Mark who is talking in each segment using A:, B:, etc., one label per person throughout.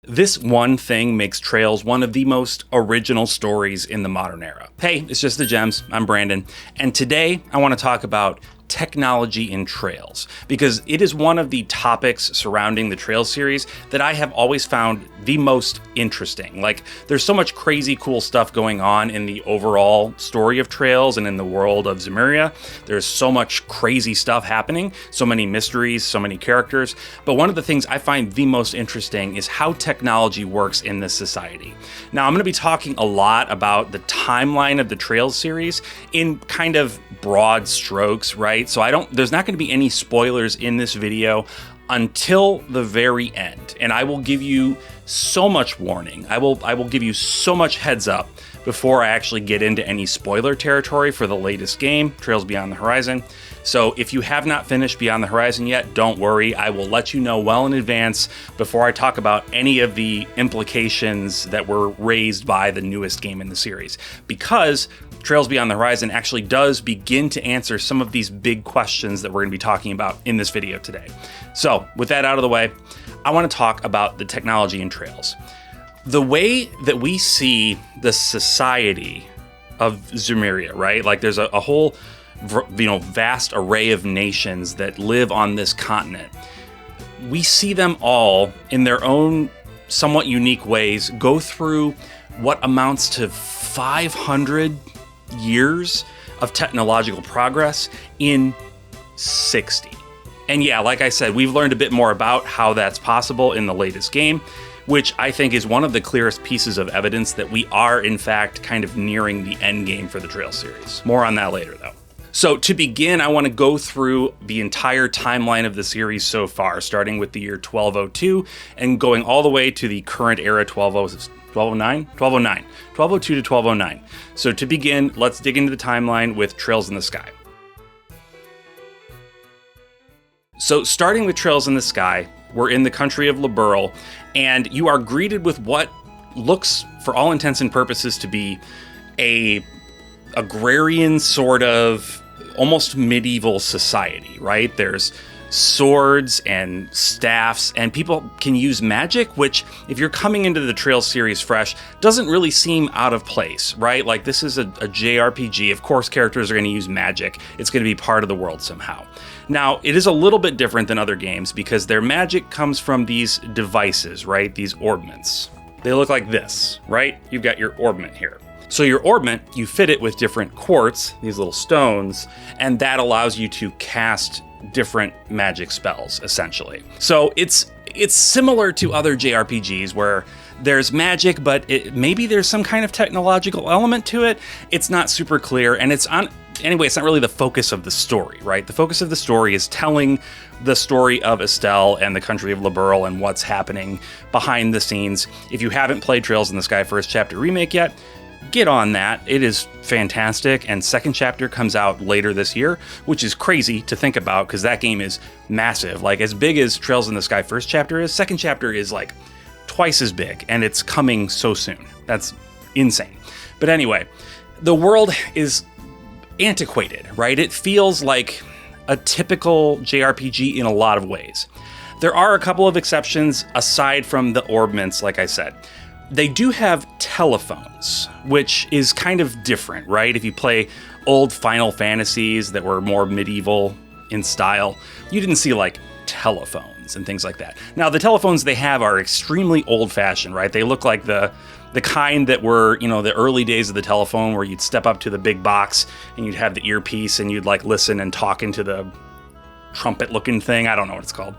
A: This one thing makes Trails one of the most original stories in the modern era. Hey, it's just the Gems. I'm Brandon, and today I want to talk about technology in Trails, because it is one of the topics surrounding the Trails series that I have always found the most interesting. Like, there's so much crazy cool stuff going on in the overall story of Trails and in the world of Zemuria. There's so much crazy stuff happening, so many mysteries, so many characters. But one of the things I find the most interesting is how technology works in this society. Now, I'm going to be talking a lot about the timeline of the Trails series in kind of broad strokes, right? So there's not going to be any spoilers in this video until the very end. And I will give you so much warning. I will give you so much heads up before I actually get into any spoiler territory for the latest game, Trails Beyond the Horizon. So if you have not finished Beyond the Horizon yet, don't worry. I will let you know well in advance before I talk about any of the implications that were raised by the newest game in the series. Because Trails Beyond the Horizon actually does begin to answer some of these big questions that we're going to be talking about in this video today. So with that out of the way, I want to talk about the technology in Trails. The way that we see the society of Zemuria, right? Like, there's a whole, vast array of nations that live on this continent. We see them all in their own somewhat unique ways go through what amounts to 500 years of technological progress in 60. And yeah, like I said, we've learned a bit more about how that's possible in the latest game, which I think is one of the clearest pieces of evidence that we are, in fact, kind of nearing the end game for the Trails series. More on that later, though. So to begin, I want to go through the entire timeline of the series so far, starting with the year 1202 and going all the way to the current era 1209? 1202 to 1209. So to begin, let's dig into the timeline with Trails in the Sky. So starting with Trails in the Sky, we're in the country of Liberl, and you are greeted with what looks, for all intents and purposes, to be a agrarian sort of almost medieval society, right? There's swords and staffs, and people can use magic, which, if you're coming into the Trails series fresh, doesn't really seem out of place, right? Like, this is a JRPG. Of course, characters are going to use magic. It's going to be part of the world somehow. Now, it is a little bit different than other games because their magic comes from these devices, right? These orbments. They look like this, right? You've got your orbment here. So your orbment, you fit it with different quartz, these little stones, and that allows you to cast different magic spells, essentially. So it's similar to other JRPGs where there's magic, but maybe there's some kind of technological element to it. It's not super clear, and it's not really the focus of the story, right? The focus of the story is telling the story of Estelle and the country of Liberl and what's happening behind the scenes. If you haven't played Trails in the Sky First Chapter Remake yet, get on that. It is fantastic, and second chapter comes out later this year, which is crazy to think about because that game is massive. Like, as big as Trails in the Sky First Chapter is, second chapter is like twice as big, and it's coming so soon. That's insane. But anyway, the world is antiquated, right? It feels like a typical JRPG in a lot of ways. There are a couple of exceptions aside from the orbments, like I said. They do have telephones, which is kind of different, right? If you play old Final Fantasies that were more medieval in style, you didn't see like telephones and things like that. Now, the telephones they have are extremely old-fashioned, right? They look like the kind that were, the early days of the telephone where you'd step up to the big box and you'd have the earpiece and you'd like listen and talk into the trumpet-looking thing. I don't know what it's called.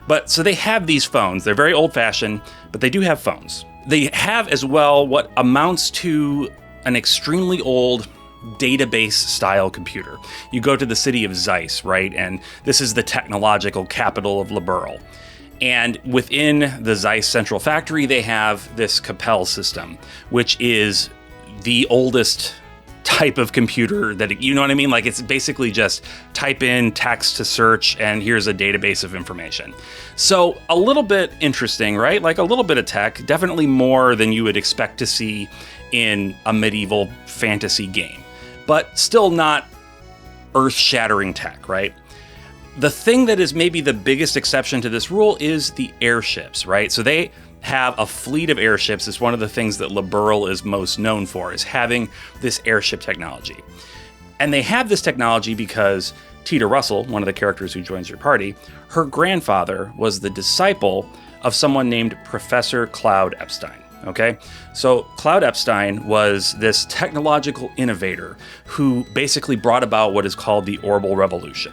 A: But so they have these phones. They're very old-fashioned, but they do have phones. They have as well what amounts to an extremely old database-style computer. You go to the city of Zeiss, right? And this is the technological capital of Liberl. And within the Zeiss Central Factory, they have this Capel system, which is the oldest type of computer that, you know what I mean? Like, it's basically just type in text to search, and here's a database of information. So a little bit interesting, right? Like, a little bit of tech, definitely more than you would expect to see in a medieval fantasy game, but still not earth-shattering tech, right? The thing that is maybe the biggest exception to this rule is the airships, right? So they have a fleet of airships. Is one of the things that Liberl is most known for, is having this airship technology. And they have this technology because Tita Russell, one of the characters who joins your party, her grandfather was the disciple of someone named Professor Cloud Epstein. Okay, so Cloud Epstein was this technological innovator who basically brought about what is called the Orbital Revolution.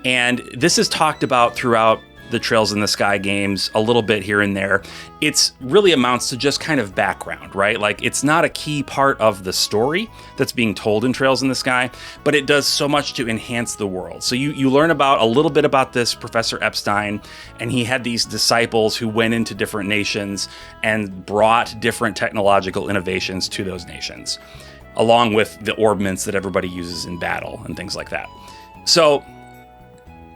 A: And this is talked about throughout the Trails in the Sky games a little bit here and there. It's really amounts to just kind of background, right? Like, it's not a key part of the story that's being told in Trails in the Sky, but it does so much to enhance the world. So you learn about a little bit about this Professor Epstein, and he had these disciples who went into different nations and brought different technological innovations to those nations, along with the orbments that everybody uses in battle and things like that. So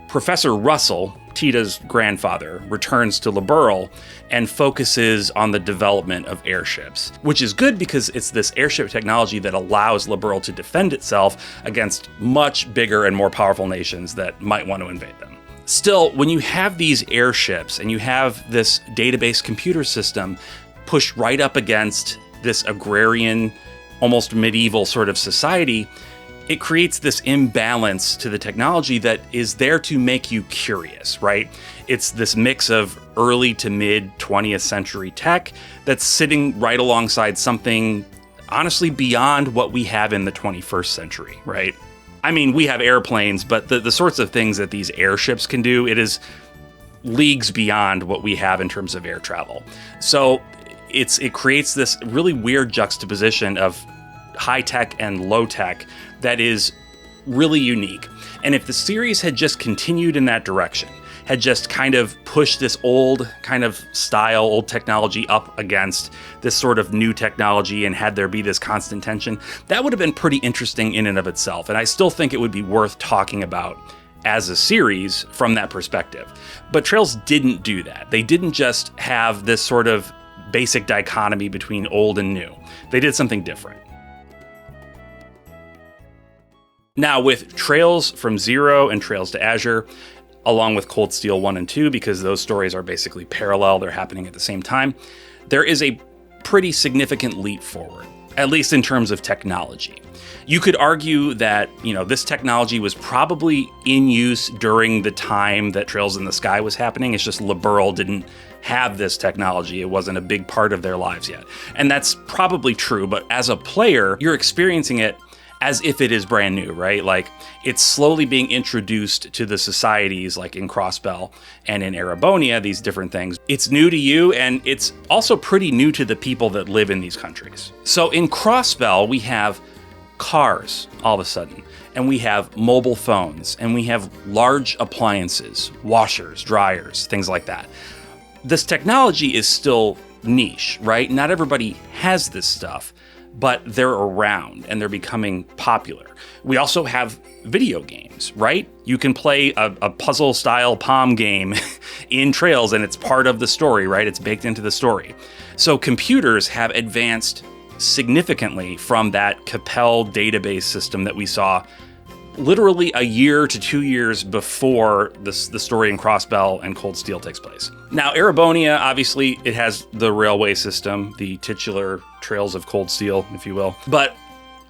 A: Professor Russell, Tita's grandfather, returns to Liberl and focuses on the development of airships, which is good because it's this airship technology that allows Liberl to defend itself against much bigger and more powerful nations that might want to invade them. Still, when you have these airships and you have this database computer system pushed right up against this agrarian, almost medieval sort of society, it creates this imbalance to the technology that is there to make you curious, right? It's this mix of early to mid 20th century tech that's sitting right alongside something honestly beyond what we have in the 21st century, right? I mean, we have airplanes, but the sorts of things that these airships can do, it is leagues beyond what we have in terms of air travel. So it creates this really weird juxtaposition of high tech and low tech that is really unique. And if the series had just continued in that direction, had just kind of pushed this old kind of style, old technology up against this sort of new technology and had there be this constant tension, that would have been pretty interesting in and of itself. And I still think it would be worth talking about as a series from that perspective. But Trails didn't do that. They didn't just have this sort of basic dichotomy between old and new. They did something different. Now, with Trails from Zero and Trails to Azure, along with Cold Steel 1 and 2, because those stories are basically parallel, they're happening at the same time, there is a pretty significant leap forward, at least in terms of technology. You could argue that, this technology was probably in use during the time that Trails in the Sky was happening. It's just Liberl didn't have this technology. It wasn't a big part of their lives yet. And that's probably true, but as a player, you're experiencing it as if it is brand new, right? Like, it's slowly being introduced to the societies, like in Crossbell and in Erebonia, these different things. It's new to you, and it's also pretty new to the people that live in these countries. So in Crossbell, we have cars all of a sudden, and we have mobile phones, and we have large appliances, washers, dryers, things like that. This technology is still niche, right? Not everybody has this stuff, but they're around and they're becoming popular. We also have video games, right? You can play a puzzle-style Pom game in Trails, and it's part of the story, right? It's baked into the story. So computers have advanced significantly from that Capel database system that we saw literally a year to 2 years before the story in Crossbell and Cold Steel takes place. Now, Erebonia, obviously, it has the railway system, the titular Trails of Cold Steel, if you will. But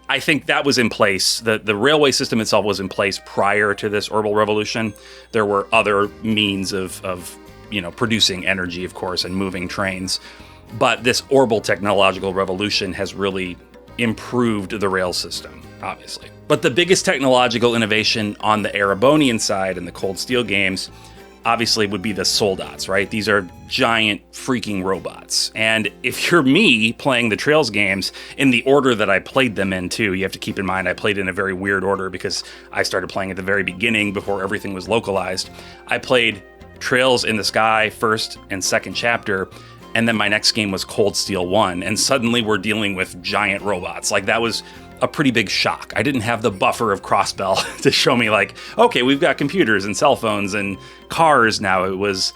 A: I think that was in place. The railway system itself was in place prior to this Orbital Revolution. There were other means of producing energy, of course, and moving trains. But this Orbital technological revolution has really improved the rail system, obviously. But the biggest technological innovation on the Erebonian side in the Cold Steel games obviously would be the soldats, right? These are giant freaking robots. And if you're me playing the Trails games in the order that I played them in too, you have to keep in mind I played in a very weird order because I started playing at the very beginning before everything was localized. I played Trails in the Sky first and second chapter, and then my next game was Cold Steel 1, and suddenly we're dealing with giant robots. Like, that was a pretty big shock. I didn't have the buffer of Crossbell to show me like, okay, we've got computers and cell phones and cars now. It was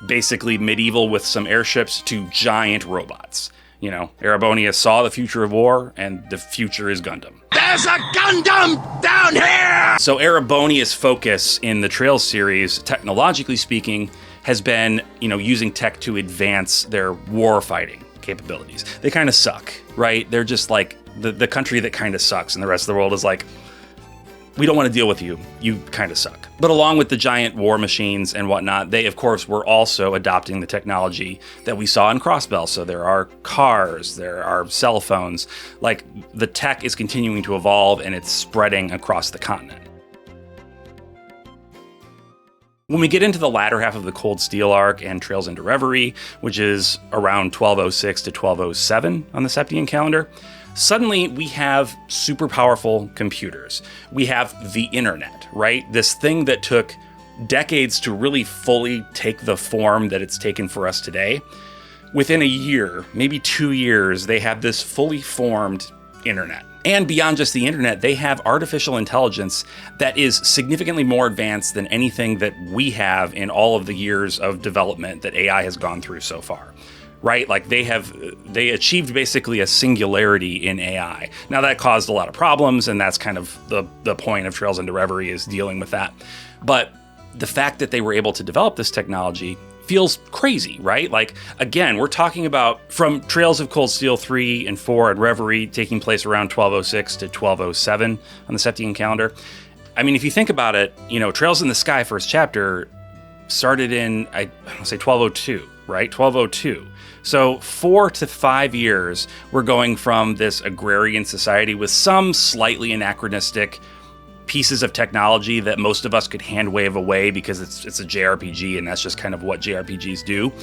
A: basically medieval with some airships to giant robots. Erebonia saw the future of war, and the future is Gundam. There's a Gundam down here! So Erebonia's focus in the Trails series, technologically speaking, has been, using tech to advance their war fighting capabilities. They kind of suck, right? They're just like the country that kind of sucks, and the rest of the world is like, we don't want to deal with you. You kind of suck. But along with the giant war machines and whatnot, they, of course, were also adopting the technology that we saw in Crossbell. So there are cars, there are cell phones. Like, the tech is continuing to evolve, and it's spreading across the continent. When we get into the latter half of the Cold Steel arc and Trails into Reverie, which is around 1206 to 1207 on the Septian calendar, suddenly we have super powerful computers. We have the internet, right? This thing that took decades to really fully take the form that it's taken for us today. Within a year, maybe 2 years, they have this fully formed internet. And beyond just the internet, they have artificial intelligence that is significantly more advanced than anything that we have in all of the years of development that AI has gone through so far. Right? Like, they achieved basically a singularity in AI. Now, that caused a lot of problems, and that's kind of the point of Trails into Reverie, is dealing with that. But the fact that they were able to develop this technology feels crazy, right? Like, again, we're talking about from Trails of Cold Steel 3 and 4 and Reverie taking place around 1206 to 1207 on the Septian calendar. I mean, if you think about it, Trails in the Sky first chapter started in, I want to say 1202, right? 1202. So 4 to 5 years, we're going from this agrarian society with some slightly anachronistic pieces of technology that most of us could hand wave away because it's a JRPG and that's just kind of what JRPGs do,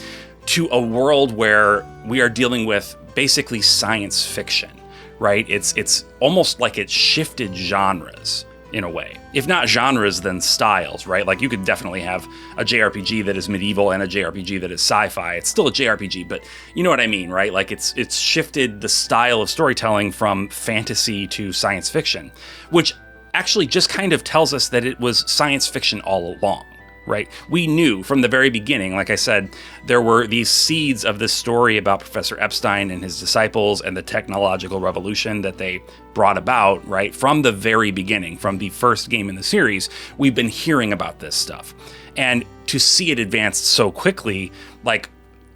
A: to a world where we are dealing with basically science fiction, right? It's almost like it shifted genres in a way. If not genres, then styles, right? Like, you could definitely have a JRPG that is medieval and a JRPG that is sci-fi. It's still a JRPG, but you know what I mean, right? Like, it's shifted the style of storytelling from fantasy to science fiction, which actually just kind of tells us that it was science fiction all along, right? We knew from the very beginning, like I said, there were these seeds of this story about Professor Epstein and his disciples and the technological revolution that they brought about, right? From the very beginning, from the first game in the series, we've been hearing about this stuff. And to see it advanced so quickly, like,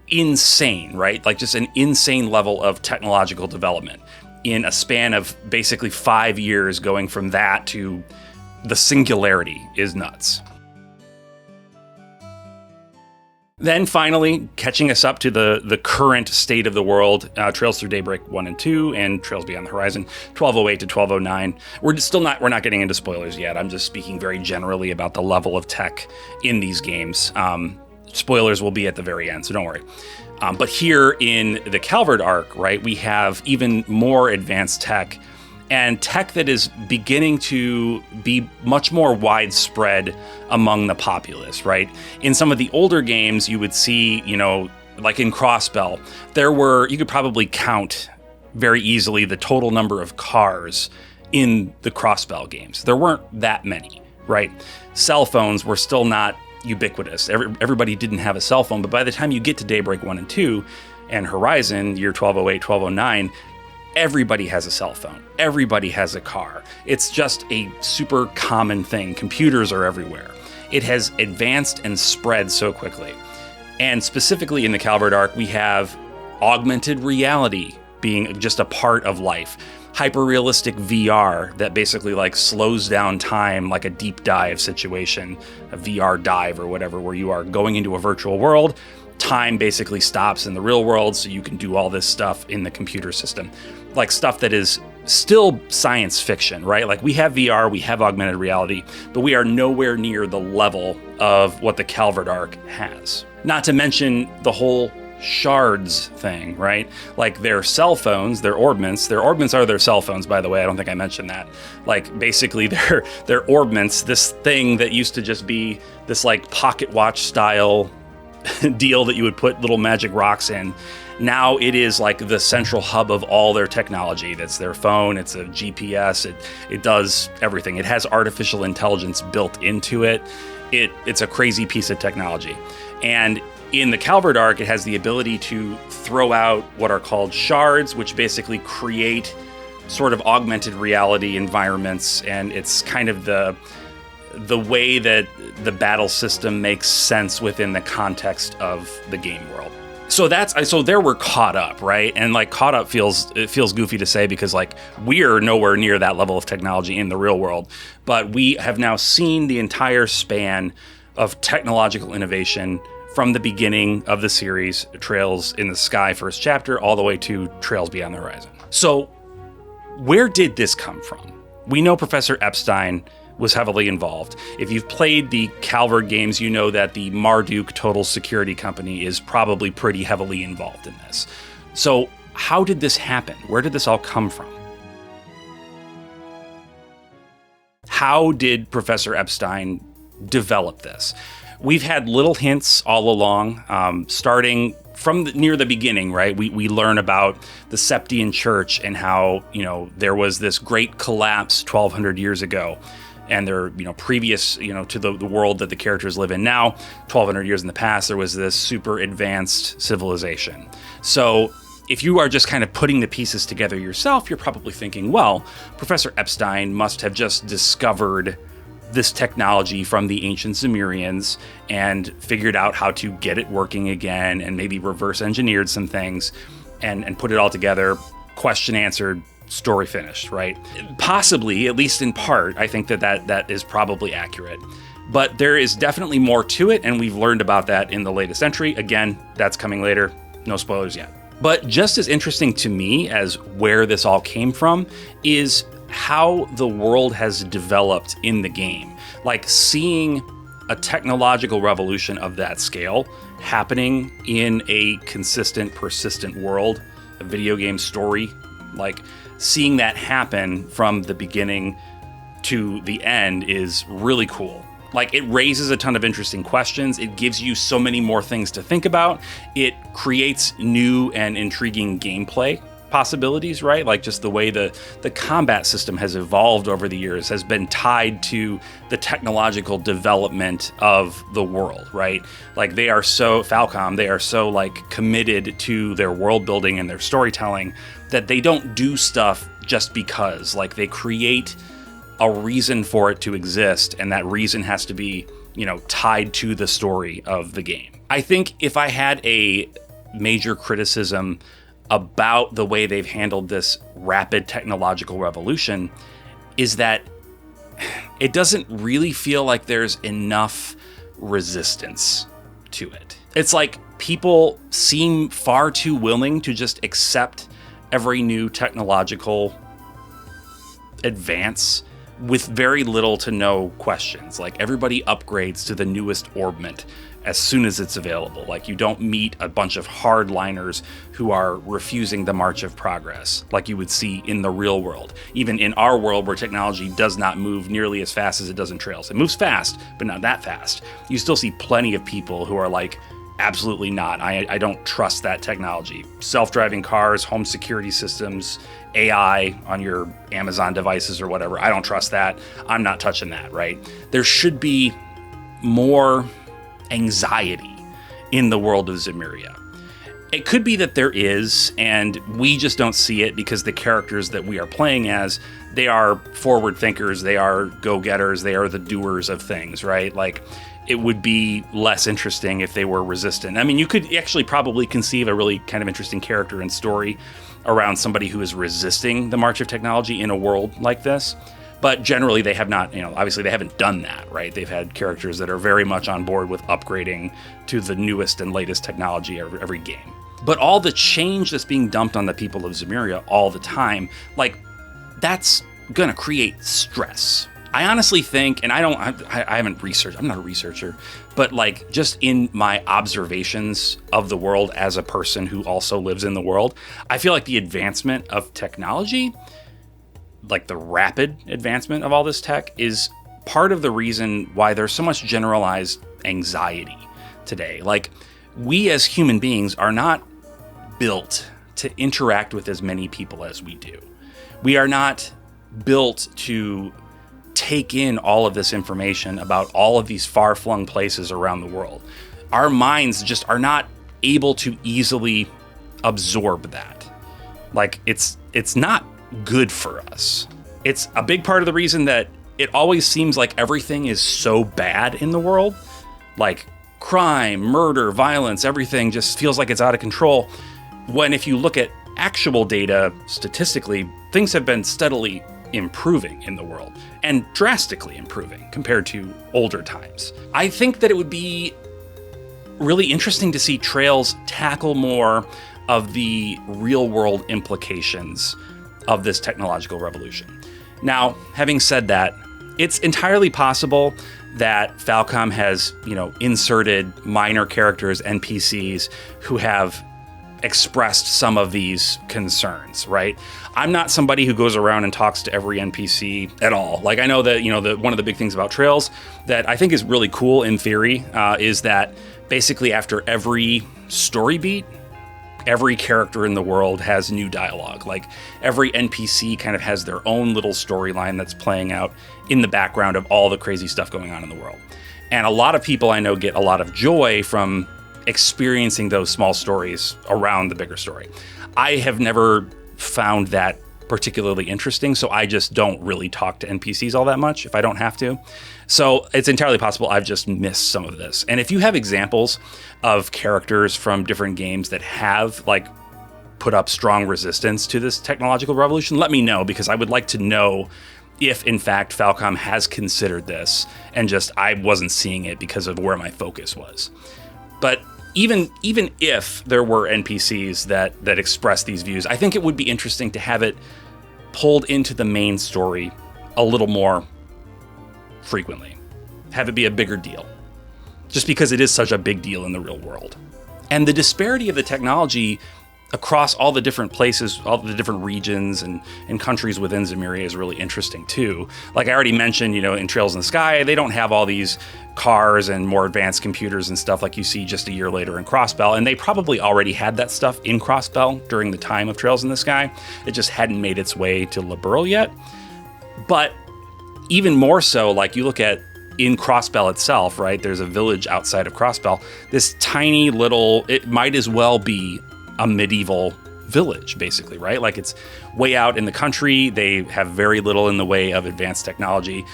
A: insane, right? Like, just an insane level of technological development in a span of basically 5 years, going from that to the singularity is nuts. Then finally, catching us up to the current state of the world, Trails Through Daybreak 1 and 2 and Trails Beyond the Horizon, 1208 to 1209. We're not getting into spoilers yet. I'm just speaking very generally about the level of tech in these games. Spoilers will be at the very end, so don't worry. But here in the Calvard arc, right, we have even more advanced tech, and tech that is beginning to be much more widespread among the populace, right? In some of the older games, you would see, like in Crossbell, you could probably count very easily the total number of cars in the Crossbell games. There weren't that many, right? Cell phones were still not ubiquitous. Everybody didn't have a cell phone, but by the time you get to Daybreak 1 and 2 and Horizon, year 1208, 1209, everybody has a cell phone. Everybody has a car. It's just a super common thing. Computers are everywhere. It has advanced and spread so quickly. And specifically in the Calvard arc, we have augmented reality being just a part of life. Hyper-realistic VR that basically like slows down time, like a deep dive situation, a VR dive or whatever, where you are going into a virtual world. Time basically stops in the real world, so you can do all this stuff in the computer system. Like stuff that is still science fiction, right? Like, we have VR, we have augmented reality, but we are nowhere near the level of what the Calvard arc has. Not to mention the whole shards thing, right? Like, their cell phones, their orbments are their cell phones, by the way. I don't think I mentioned that. Like, basically their orbments, this thing that used to just be this like pocket watch style deal that you would put little magic rocks in. Now it is like the central hub of all their technology. That's their phone, it's a GPS, it does everything. It has artificial intelligence built into it. It's a crazy piece of technology. And in the Calvard arc, it has the ability to throw out what are called shards, which basically create sort of augmented reality environments, and it's kind of the way that the battle system makes sense within the context of the game world. So there we're caught up, right? And like caught up feels goofy to say because like we're nowhere near that level of technology in the real world, but we have now seen the entire span of technological innovation from the beginning of the series, Trails in the Sky first chapter, all the way to Trails Beyond the Horizon. So where did this come from? We know Professor Epstein was heavily involved. If you've played the Calvard games, you know that the Marduk Total Security Company is probably pretty heavily involved in this. So how did this happen? Where did this all come from? How did Professor Epstein develop this? We've had little hints all along, starting from near the beginning, right? We learn about the Septian Church and how, there was this great collapse 1,200 years ago. And they're, previous, to the world that the characters live in now, 1,200 years in the past, there was this super advanced civilization. So if you are just kind of putting the pieces together yourself, you're probably thinking, well, Professor Epstein must have just discovered this technology from the ancient Sumerians and figured out how to get it working again and maybe reverse engineered some things and put it all together, question answered, story finished, right? Possibly, at least in part, I think that is probably accurate. But there is definitely more to it, and we've learned about that in the latest entry. Again, that's coming later. No spoilers yet. But just as interesting to me as where this all came from is how the world has developed in the game. Like seeing a technological revolution of that scale happening in a consistent, persistent world, a video game story, like seeing that happen from the beginning to the end is really cool. Like it raises a ton of interesting questions. It gives you so many more things to think about. It creates new and intriguing gameplay possibilities, right? Like just the way the combat system has evolved over the years has been tied to the technological development of the world, right? Like Falcom, they are so like committed to their world building and their storytelling that they don't do stuff just because. Like they create a reason for it to exist, and that reason has to be, tied to the story of the game. I think if I had a major criticism about the way they've handled this rapid technological revolution is that it doesn't really feel like there's enough resistance to it. It's like people seem far too willing to just accept every new technological advance with very little to no questions. Like everybody upgrades to the newest orbment as soon as it's available. Like you don't meet a bunch of hardliners who are refusing the march of progress like you would see in the real world. Even in our world where technology does not move nearly as fast as it does in Trails. It moves fast, but not that fast. You still see plenty of people who are like, absolutely not. I don't trust that technology. Self-driving cars, home security systems, AI on your Amazon devices or whatever. I don't trust that. I'm not touching that, right? There should be more anxiety in the world of Zemuria. It could be that there is, and we just don't see it because the characters that we are playing as, they are forward thinkers, they are go-getters, they are the doers of things, right? Like, it would be less interesting if they were resistant. I mean, you could actually probably conceive a really kind of interesting character and story around somebody who is resisting the march of technology in a world like this. But generally, they have not, obviously they haven't done that, right? They've had characters that are very much on board with upgrading to the newest and latest technology every game. But all the change that's being dumped on the people of Zemuria all the time, like, that's gonna create stress. I honestly think, and I haven't researched, I'm not a researcher, but like just in my observations of the world as a person who also lives in the world, I feel like the advancement of technology, like the rapid advancement of all this tech, is part of the reason why there's so much generalized anxiety today. Like, we as human beings are not built to interact with as many people as we do. We are not built to take in all of this information about all of these far-flung places around the world. Our minds just are not able to easily absorb that. Like, it's not good for us. It's a big part of the reason that it always seems like everything is so bad in the world. Like crime, murder, violence, everything just feels like it's out of control. When if you look at actual data, statistically, things have been steadily improving in the world and drastically improving compared to older times. I think that it would be really interesting to see Trails tackle more of the real world implications of this technological revolution. Now, having said that, it's entirely possible that Falcom has, inserted minor characters, NPCs, who have expressed some of these concerns, right? I'm not somebody who goes around and talks to every NPC at all. Like, I know that, one of the big things about Trails that I think is really cool in theory is that basically after every story beat, every character in the world has new dialogue. Like, every NPC kind of has their own little storyline that's playing out in the background of all the crazy stuff going on in the world. And a lot of people I know get a lot of joy from experiencing those small stories around the bigger story. I have never found that particularly interesting, so I just don't really talk to NPCs all that much if I don't have to. So it's entirely possible I've just missed some of this. And if you have examples of characters from different games that have put up strong resistance to this technological revolution, let me know, because I would like to know if in fact Falcom has considered this and just I wasn't seeing it because of where my focus was. But even if there were NPCs that express these views, I think it would be interesting to have it pulled into the main story a little more frequently. Have it be a bigger deal, just because it is such a big deal in the real world. And the disparity of the technology across all the different places, all the different regions and countries within Zemuria is really interesting too. Like I already mentioned, in Trails in the Sky, they don't have all these cars and more advanced computers and stuff like you see just a year later in Crossbell. And they probably already had that stuff in Crossbell during the time of Trails in the Sky. It just hadn't made its way to Liberl yet. But even more so, like you look at in Crossbell itself, right? There's a village outside of Crossbell. This tiny little, it might as well be a medieval village, basically, right? Like it's way out in the country. They have very little in the way of advanced technology.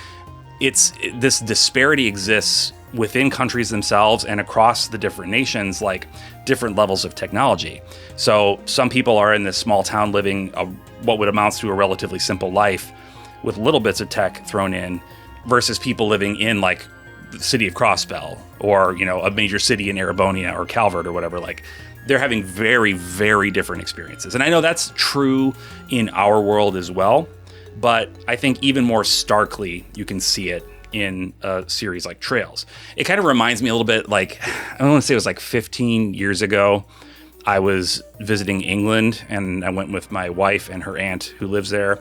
A: This disparity exists within countries themselves and across the different nations, like different levels of technology. So some people are in this small town living what would amount to a relatively simple life with little bits of tech thrown in versus people living in like the city of Crossbell or, a major city in Erebonia or Calvert or whatever. Like they're having very, very different experiences. And I know that's true in our world as well, but I think even more starkly, you can see it in a series like Trails. It kind of reminds me a little bit like, I don't want to say it was like 15 years ago, I was visiting England and I went with my wife and her aunt who lives there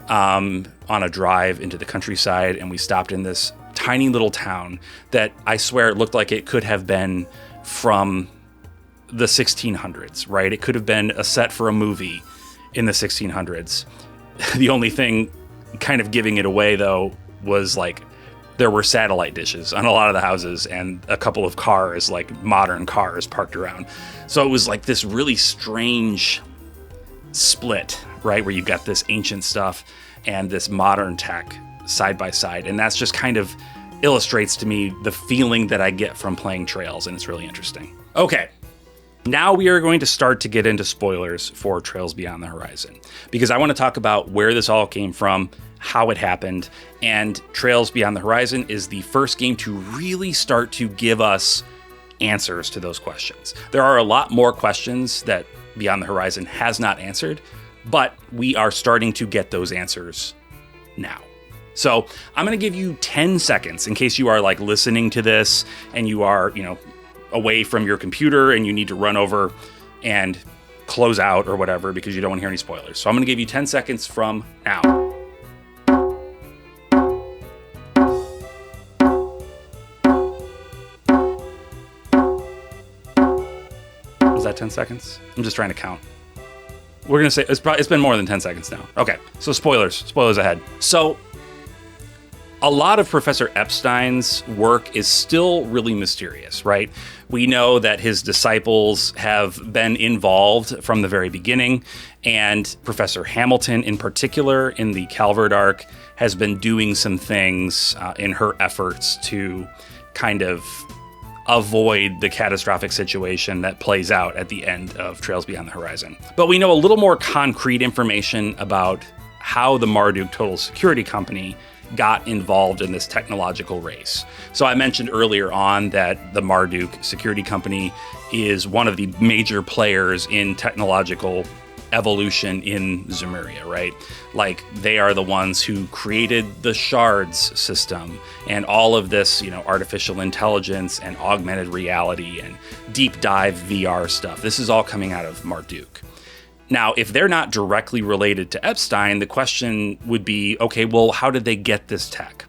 A: on a drive into the countryside. And we stopped in this tiny little town that I swear it looked like it could have been from the 1600s, right? It could have been a set for a movie in the 1600s. The only thing kind of giving it away, though, was like there were satellite dishes on a lot of the houses and a couple of cars, like modern cars parked around. So it was like this really strange split, right? Where you got this ancient stuff and this modern tech side by side. And that's just kind of illustrates to me the feeling that I get from playing Trails, and it's really interesting. Okay. Now we are going to start to get into spoilers for Trails Beyond the Horizon, because I want to talk about where this all came from, how it happened, and Trails Beyond the Horizon is the first game to really start to give us answers to those questions. There are a lot more questions that Beyond the Horizon has not answered, but we are starting to get those answers now. So I'm going to give you 10 seconds in case you are like listening to this and you are, away from your computer and you need to run over and close out or whatever because you don't want to hear any spoilers. So I'm going to give you 10 seconds from now. Is that 10 seconds? I'm just trying to count. We're going to say it's been more than 10 seconds now. Okay. So spoilers ahead. So a lot of Professor Epstein's work is still really mysterious, right? We know that his disciples have been involved from the very beginning, and Professor Hamilton in particular in the Calvert Arc has been doing some things in her efforts to kind of avoid the catastrophic situation that plays out at the end of Trails Beyond the Horizon. But we know a little more concrete information about how the Marduk Total Security Company got involved in this technological race. So I mentioned earlier on that the Marduk Security Company is one of the major players in technological evolution in Zemuria, right? Like, they are the ones who created the shards system and all of this, artificial intelligence and augmented reality and deep dive VR stuff. This is all coming out of Marduk. Now, if they're not directly related to Epstein, the question would be, okay, well, how did they get this tech?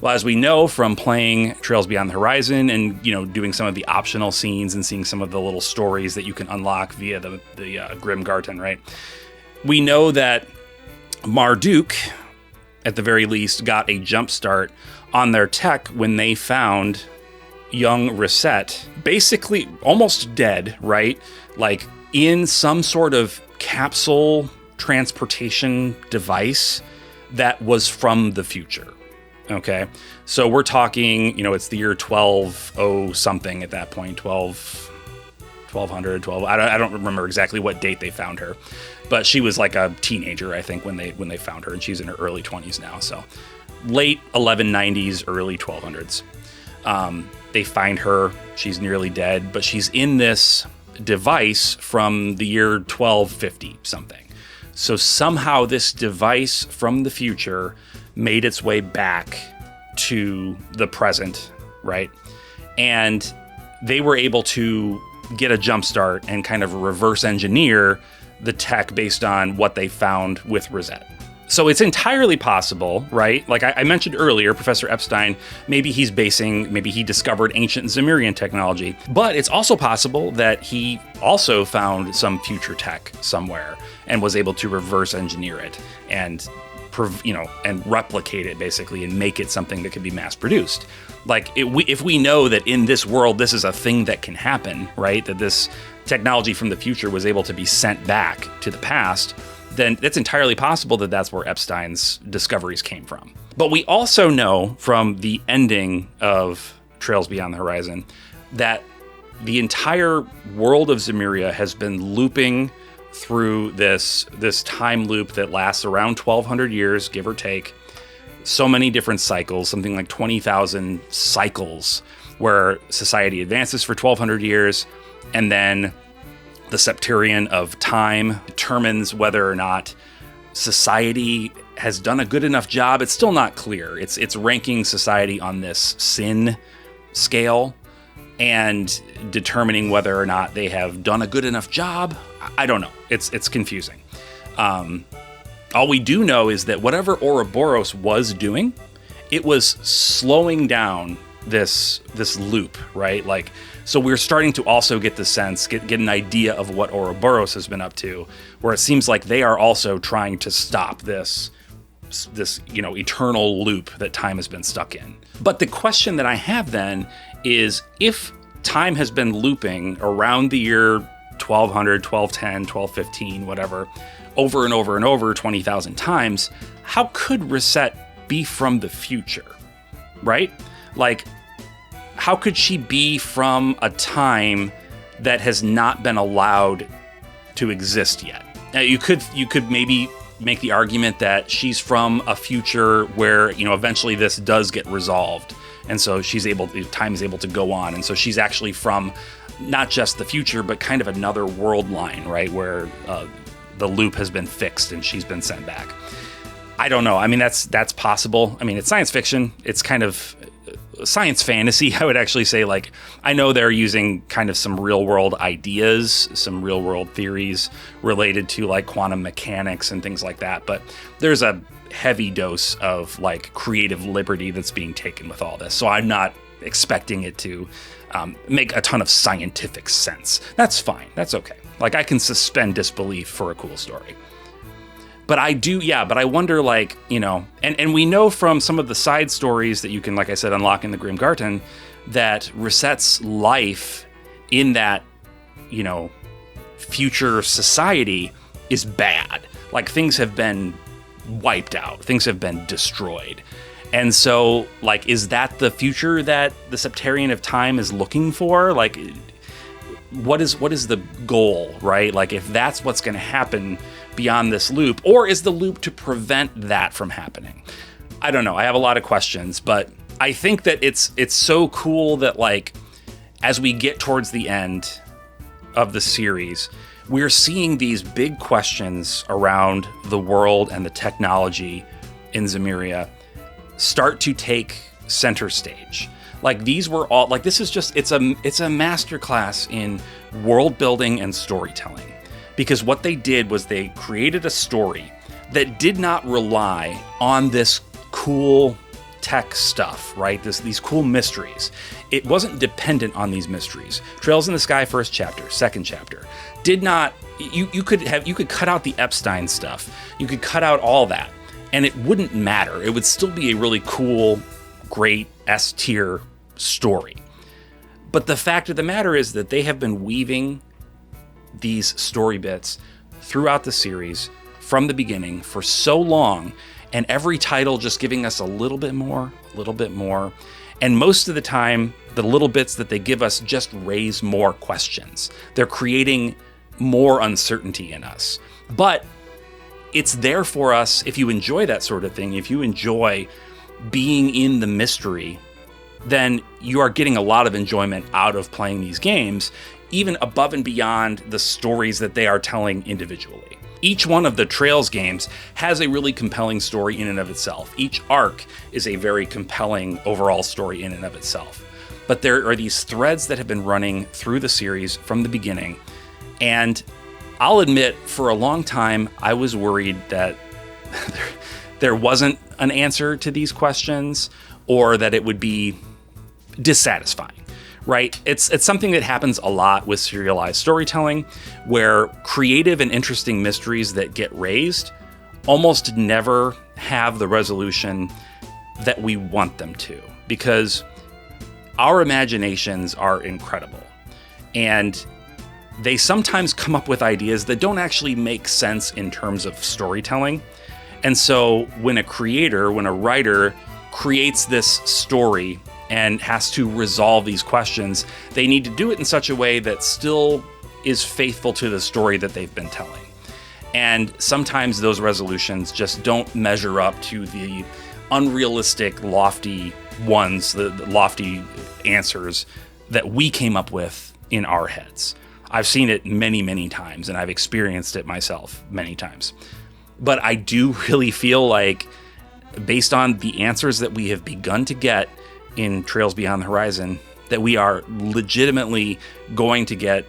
A: Well, as we know from playing Trails Beyond the Horizon and, doing some of the optional scenes and seeing some of the little stories that you can unlock via the Grim Garten, right? We know that Marduk, at the very least, got a jump start on their tech when they found young Reset basically almost dead, right? Like in some sort of capsule transportation device that was from the future. Okay, so we're talking, it's the year 1200 something at that point, 1200, I don't remember exactly what date they found her, but she was like a teenager, I think, when they found her, and she's in her early 20s now, so late 1190s, early 1200s. They find her, she's nearly dead, but she's in this device from the year 1250 something. So somehow this device from the future made its way back to the present, right? And they were able to get a jump start and kind of reverse engineer the tech based on what they found with Rosette. So it's entirely possible, right? Like I mentioned earlier, Professor Epstein, maybe he discovered ancient Zemurian technology, but it's also possible that he also found some future tech somewhere and was able to reverse engineer it and replicate it basically and make it something that could be mass produced. Like if we know that in this world, this is a thing that can happen, right? That this technology from the future was able to be sent back to the past, then it's entirely possible that that's where Epstein's discoveries came from. But we also know from the ending of Trails Beyond the Horizon that the entire world of Zemuria has been looping through this time loop that lasts around 1,200 years, give or take. So many different cycles, something like 20,000 cycles, where society advances for 1,200 years, and then the septarian of time determines whether or not society has done a good enough job. It's still not clear. It's ranking society on this sin scale and determining whether or not they have done a good enough job. I don't know. It's confusing. All we do know is that whatever Ouroboros was doing, it was slowing down this loop, right? Like, so we're starting to also get the sense, get an idea of what Ouroboros has been up to, where it seems like they are also trying to stop this eternal loop that time has been stuck in. But the question that I have then is, if time has been looping around the year 1200, 1210, 1215, whatever, over and over and over 20,000 times, how could Reset be from the future, right? Like, how could she be from a time that has not been allowed to exist yet? Now, you could maybe make the argument that she's from a future where, eventually this does get resolved, and so time is able to go on, and so she's actually from not just the future, but kind of another world line, right, where the loop has been fixed and she's been sent back. I don't know. I mean, that's possible. I mean, it's science fiction. It's kind of science fantasy, I would actually say. Like, I know they're using kind of some real world ideas, some real world theories related to like quantum mechanics and things like that, but there's a heavy dose of like creative liberty that's being taken with all this. So I'm not expecting it to make a ton of scientific sense. That's fine. That's okay. Like, I can suspend disbelief for a cool story. But I wonder, like, and we know from some of the side stories that you can, like I said, unlock in the Grim Garten, that Resette's life in that, future society is bad. Like, things have been wiped out. Things have been destroyed. And so, like, is that the future that the Septarian of Time is looking for? Like, what is the goal, right? Like, if that's what's going to happen beyond this loop, or is the loop to prevent that from happening? I don't know. I have a lot of questions, but I think that it's so cool that, like, as we get towards the end of the series, we're seeing these big questions around the world and the technology in Zemuria start to take center stage. Like, these were all, like, this is just, it's a masterclass in world building and storytelling. Because what they did was they created a story that did not rely on this cool tech stuff, right? These cool mysteries. It wasn't dependent on these mysteries. Trails in the Sky, first chapter, second chapter, did not. You could cut out the Epstein stuff. You could cut out all that, and it wouldn't matter. It would still be a really cool, great S-tier story. But the fact of the matter is that they have been weaving these story bits throughout the series from the beginning for so long, and every title just giving us a little bit more. And most of the time, the little bits that they give us just raise more questions. They're creating more uncertainty in us. But it's there for us if you enjoy that sort of thing, if you enjoy being in the mystery, then you are getting a lot of enjoyment out of playing these games, even above and beyond the stories that they are telling individually. Each one of the Trails games has a really compelling story in and of itself. Each arc is a very compelling overall story in and of itself. But there are these threads that have been running through the series from the beginning. And I'll admit, for a long time, I was worried that there wasn't an answer to these questions, or that it would be dissatisfying. Right? It's something that happens a lot with serialized storytelling, where creative and interesting mysteries that get raised almost never have the resolution that we want them to, because our imaginations are incredible. And they sometimes come up with ideas that don't actually make sense in terms of storytelling. And so when a writer creates this story and has to resolve these questions, they need to do it in such a way that still is faithful to the story that they've been telling. And sometimes those resolutions just don't measure up to the unrealistic, lofty ones, the lofty answers that we came up with in our heads. I've seen it many, many times, and I've experienced it myself many times. But I do really feel like, based on the answers that we have begun to get in Trails Beyond the Horizon, that we are legitimately going to get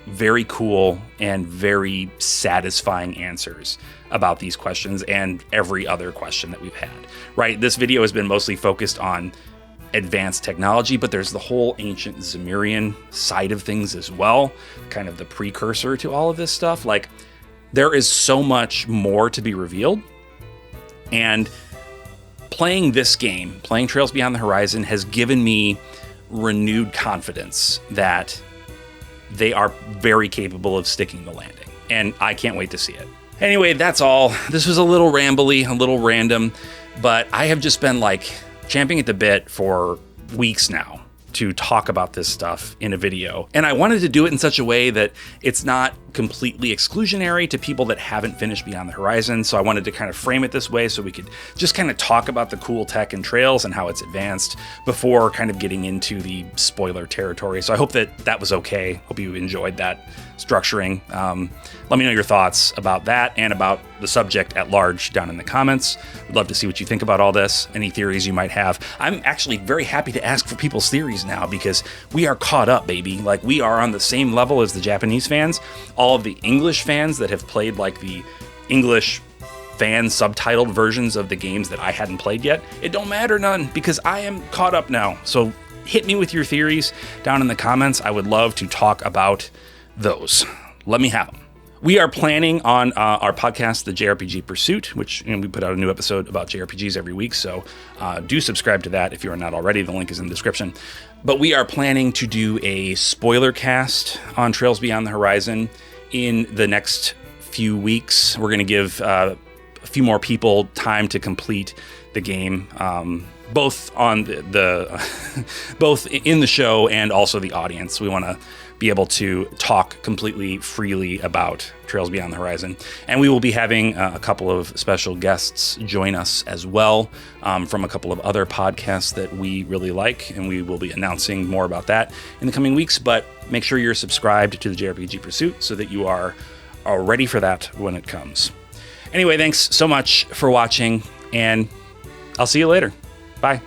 A: very cool and very satisfying answers about these questions and every other question that we've had, right? This video has been mostly focused on advanced technology, but there's the whole ancient Zemurian side of things as well, kind of the precursor to all of this stuff. Like, there is so much more to be revealed, and playing this game, playing Trails Beyond the Horizon, has given me renewed confidence that they are very capable of sticking the landing, and I can't wait to see it. Anyway, that's all. This was a little rambly, a little random, but I have just been like champing at the bit for weeks now to talk about this stuff in a video. And I wanted to do it in such a way that it's not completely exclusionary to people that haven't finished Beyond the Horizon. So I wanted to kind of frame it this way so we could just kind of talk about the cool tech and Trails and how it's advanced before kind of getting into the spoiler territory. So I hope that was okay. Hope you enjoyed that structuring. Let me know your thoughts about that and about the subject at large down in the comments. I'd love to see what you think about all this, any theories you might have. I'm actually very happy to ask for people's theories now, because we are caught up, baby. Like, we are on the same level as the Japanese fans. All of the English fans that have played like the English fan subtitled versions of the games that I hadn't played yet, it don't matter none, because I am caught up now. So hit me with your theories down in the comments. I would love to talk about those. Let me have them. We are planning on our podcast, the JRPG Pursuit, which we put out a new episode about JRPGs every week, so do subscribe to that if you are not already. The link is in the description. But we are planning to do a spoiler cast on Trails Beyond the Horizon in the next few weeks. We're going to give a few more people time to complete the game, both on both in the show and also the audience. We want to be able to talk completely freely about Trails Beyond the Horizon. And we will be having a couple of special guests join us as well, from a couple of other podcasts that we really like, and we will be announcing more about that in the coming weeks. But make sure you're subscribed to the JRPG Pursuit so that you are ready for that when it comes. Anyway, thanks so much for watching, and I'll see you later. Bye.